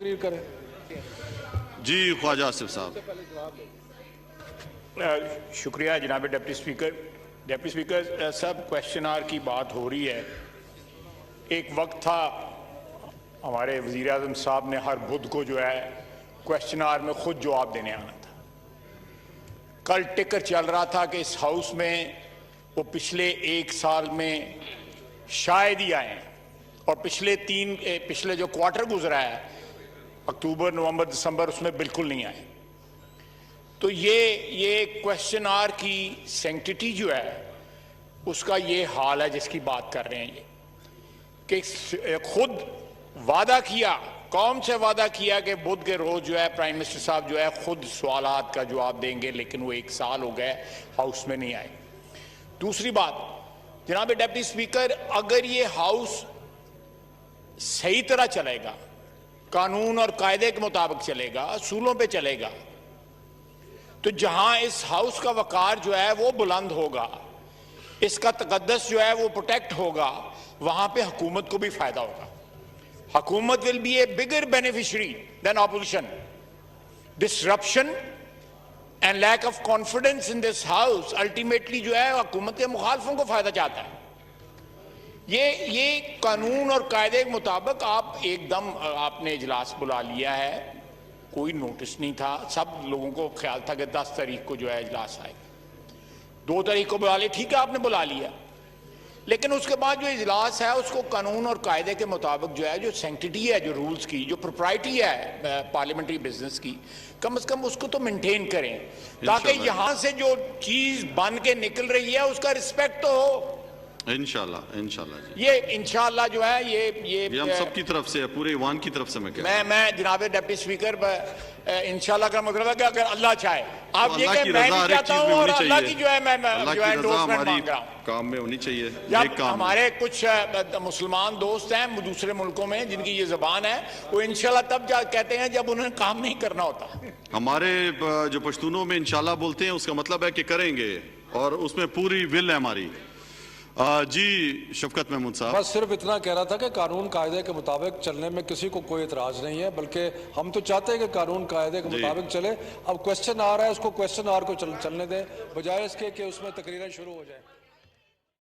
کریں جی خواجہ آصف صاحب. شکریہ جناب ڈپٹی اسپیکر. ڈپٹی اسپیکر صاحب کویشچن آر کی بات ہو رہی ہے. ایک وقت تھا ہمارے وزیر اعظم صاحب نے ہر بدھ کو جو ہے کویشچن آر میں خود جواب دینے آنا تھا. کل ٹکر چل رہا تھا کہ اس ہاؤس میں وہ پچھلے ایک سال میں شاید ہی آئے ہیں اور پچھلے جو کوارٹر گزرا ہے اکتوبر نومبر دسمبر اس میں بالکل نہیں آئے. تو یہ کویشچن آر کی سینکٹیٹی جو ہے اس کا یہ حال ہے جس کی بات کر رہے ہیں یہ کہ خود وعدہ کیا قوم سے وعدہ کیا کہ بدھ کے روز جو ہے پرائم منسٹر صاحب جو ہے خود سوالات کا جواب دیں گے لیکن وہ ایک سال ہو گئے ہاؤس میں نہیں آئے. دوسری بات جناب ڈپٹی اسپیکر اگر یہ ہاؤس صحیح طرح چلے گا قانون اور قاعدے کے مطابق چلے گا اصولوں پہ چلے گا تو جہاں اس ہاؤس کا وقار جو ہے وہ بلند ہوگا اس کا تقدس جو ہے وہ پروٹیکٹ ہوگا وہاں پہ حکومت کو بھی فائدہ ہوگا. حکومت will be a bigger beneficiary than opposition. Disruption and lack of confidence in this house ultimately جو ہے حکومت کے مخالفوں کو فائدہ چاہتا ہے. یہ قانون اور قاعدے کے مطابق آپ ایک دم آپ نے اجلاس بلا لیا ہے. کوئی نوٹس نہیں تھا. سب لوگوں کو خیال تھا کہ 10 تاریخ کو جو ہے اجلاس آئے. 2 تاریخ کو بلا لیا ٹھیک ہے آپ نے بلا لیا لیکن اس کے بعد جو اجلاس ہے اس کو قانون اور قاعدے کے مطابق جو ہے جو سینکٹیٹی ہے جو رولز کی جو پروپرائٹی ہے پارلیمنٹری بزنس کی کم از کم اس کو تو مینٹین کریں تاکہ یہاں سے جو چیز بن کے نکل رہی ہے اس کا رسپیکٹ تو ہو. انشاءاللہ جی. یہ انشاءاللہ جو ہے یہ ہم سب کی طرف سے پورے ایوان کی طرف سے میں جناب ڈپٹی اسپیکر انشاءاللہ کا مطلب ہے کہ اگر اللہ چاہے آپ یہ کہ میں بھی چاہتا ہوں اور اللہ کی جو ہے میں جو ہے انڈورسمنٹ مانگ رہا ہوں کام میں ہونی چاہیے. جب ہمارے کچھ مسلمان دوست ہیں دوسرے ملکوں میں جن کی یہ زبان ہے وہ انشاءاللہ تب کہتے ہیں جب انہیں کام نہیں کرنا ہوتا. ہمارے جو پشتونوں میں انشاءاللہ بولتے ہیں اس کا مطلب ہے کہ کریں گے اور اس میں پوری ول ہے ہماری. جی شفقت محمود صاحب. بس صرف اتنا کہہ رہا تھا کہ قانون قاعدے کے مطابق چلنے میں کسی کو کوئی اعتراض نہیں ہے بلکہ ہم تو چاہتے ہیں کہ قانون قاعدے کے مطابق چلے. اب کویشچن آ رہا ہے اس کو کویشچن آر کو چلنے دیں بجائے اس کے کہ اس میں تقریریں شروع ہو جائیں.